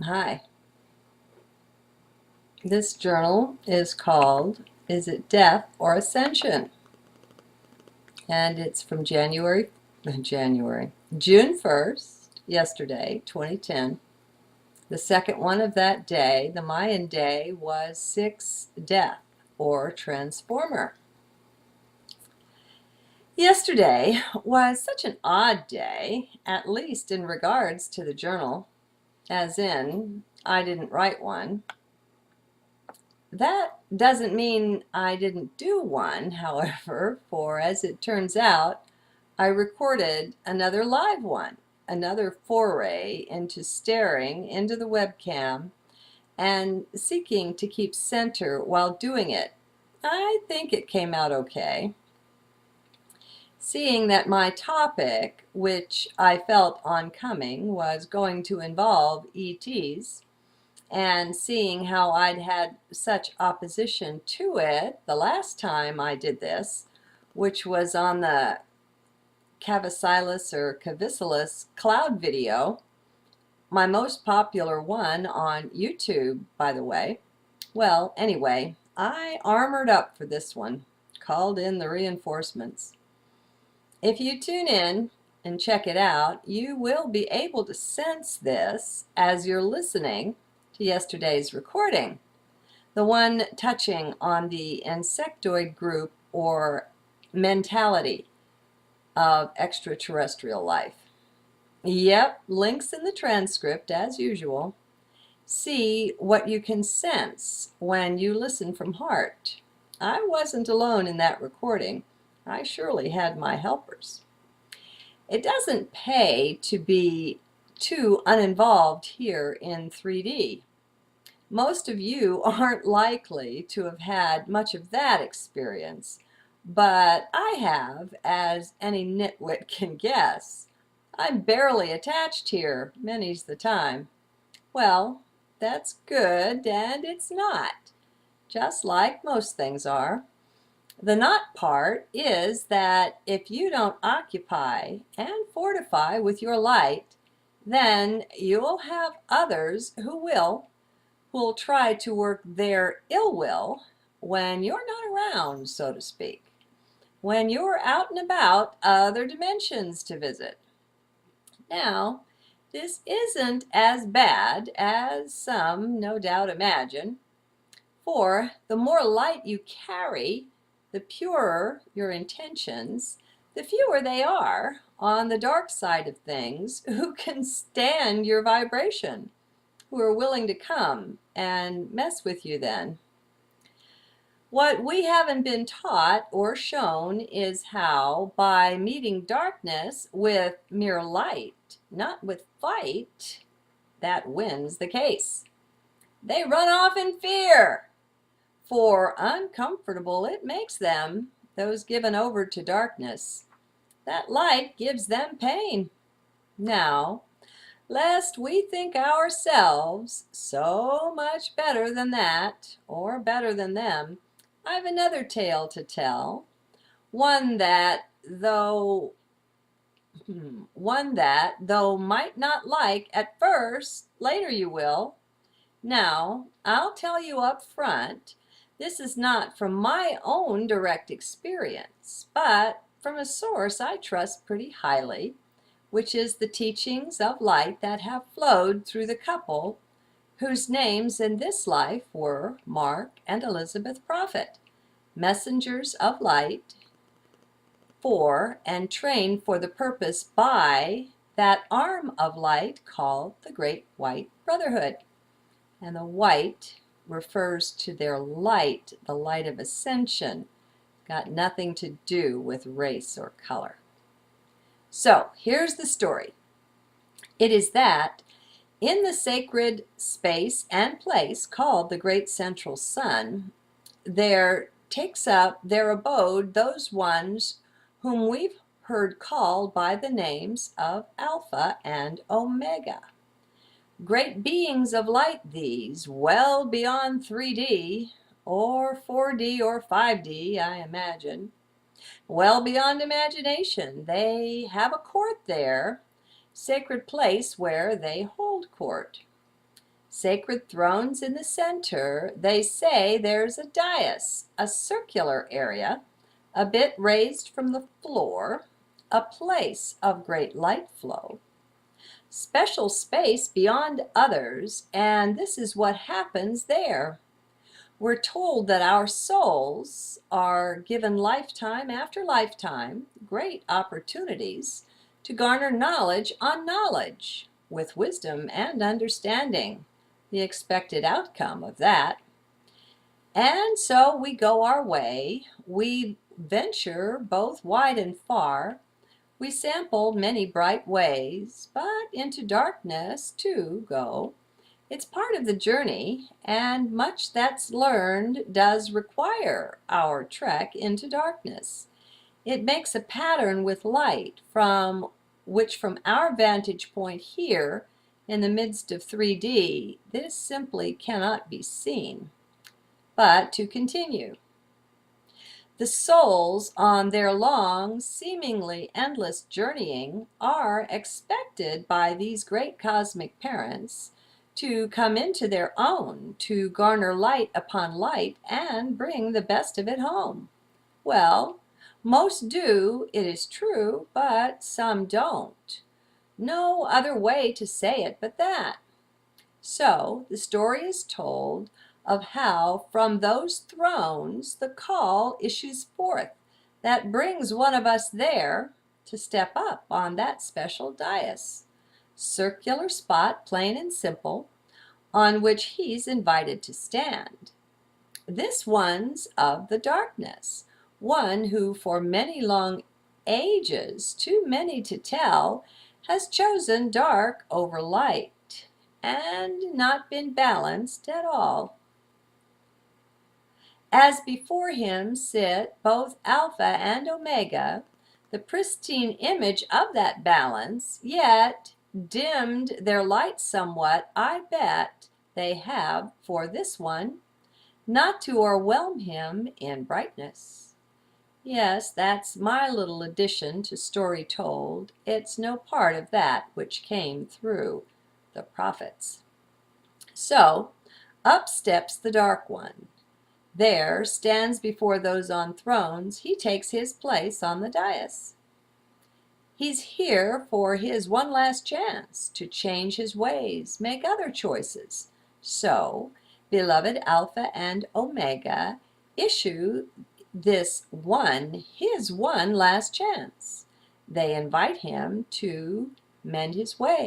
Hi. This journal is called Is It Death or Ascension? And it's from June 1st, yesterday, 2010. The second one of that day, the Mayan day, was 6 Death or Transformer. Yesterday was such an odd day, at least in regards to the journal, as in, I didn't write one. That doesn't mean I didn't do one, however, for as it turns out, I recorded another live one, another foray into staring into the webcam and seeking to keep center while doing it. I think it came out okay. Seeing that my topic, which I felt oncoming, was going to involve ETs, and seeing how I'd had such opposition to it the last time I did this, which was on the Kavassilas or Kavassilas cloud video, my most popular one on YouTube, by the way. Well, anyway, I armored up for this one, called in the reinforcements. If you tune in and check it out, you will be able to sense this as you're listening to yesterday's recording, the one touching on the insectoid group or mentality of extraterrestrial life. Yep, links in the transcript as usual. See what you can sense when you listen from heart. I wasn't alone in that recording. I surely had my helpers. It doesn't pay to be too uninvolved here in 3D. Most of you aren't likely to have had much of that experience, but I have, as any nitwit can guess. I'm barely attached here, many's the time. Well, that's good, and it's not, just like most things are. The not part is that if you don't occupy and fortify with your light, then you'll have others who'll try to work their ill will when you're not around, so to speak, when you're out and about other dimensions to visit. Now, this isn't as bad as some no doubt imagine, for the more light you carry, the purer your intentions, the fewer they are on the dark side of things who can stand your vibration, who are willing to come and mess with you then. What we haven't been taught or shown is how, by meeting darkness with mere light, not with fight, that wins the case. They run off in fear, for uncomfortable it makes them, those given over to darkness. That light gives them pain. Now, lest we think ourselves so much better than that, or better than them, I've another tale to tell, one that, though might not like at first, later you will. Now, I'll tell you up front, this is not from my own direct experience, but from a source I trust pretty highly, which is the teachings of light that have flowed through the couple whose names in this life were Mark and Elizabeth Prophet, messengers of light for and trained for the purpose by that arm of light called the Great White Brotherhood. And the white refers to their light, the light of ascension, got nothing to do with race or color. So here's the story. It is that in the sacred space and place called the Great Central Sun, there takes up their abode those ones whom we've heard called by the names of Alpha and Omega. Great beings of light these, well beyond 3D, or 4D or 5D, I imagine. Well beyond imagination, they have a court there, sacred place where they hold court. Sacred thrones in the center. They say there's a dais, a circular area, a bit raised from the floor, a place of great light flow. Special space beyond others, and this is what happens there. We're told that our souls are given lifetime after lifetime great opportunities to garner knowledge on knowledge, with wisdom and understanding, the expected outcome of that. And so we go our way, we venture both wide and far, we sample many bright ways, but into darkness too go. It's part of the journey, and much that's learned does require our trek into darkness. It makes a pattern with light from our vantage point here in the midst of 3D, this simply cannot be seen. But to continue. The souls on their long, seemingly endless journeying are expected by these great cosmic parents to come into their own, to garner light upon light and bring the best of it home. Well, most do, it is true, but some don't. No other way to say it but that. So the story is told of how from those thrones the call issues forth that brings one of us there to step up on that special dais, circular spot, plain and simple, on which he's invited to stand. This one's of the darkness, one who for many long ages, too many to tell, has chosen dark over light and not been balanced at all. As before him sit both Alpha and Omega, the pristine image of that balance, yet dimmed their light somewhat, I bet they have for this one, not to o'erwhelm him in brightness. Yes, that's my little addition to Story Told. It's no part of that which came through the prophets. So, up steps the Dark One. There stands before those on thrones. He takes his place on the dais. He's here for his one last chance to change his ways, make other choices. So, beloved Alpha and Omega issue this one, his one last chance. They invite him to mend his ways.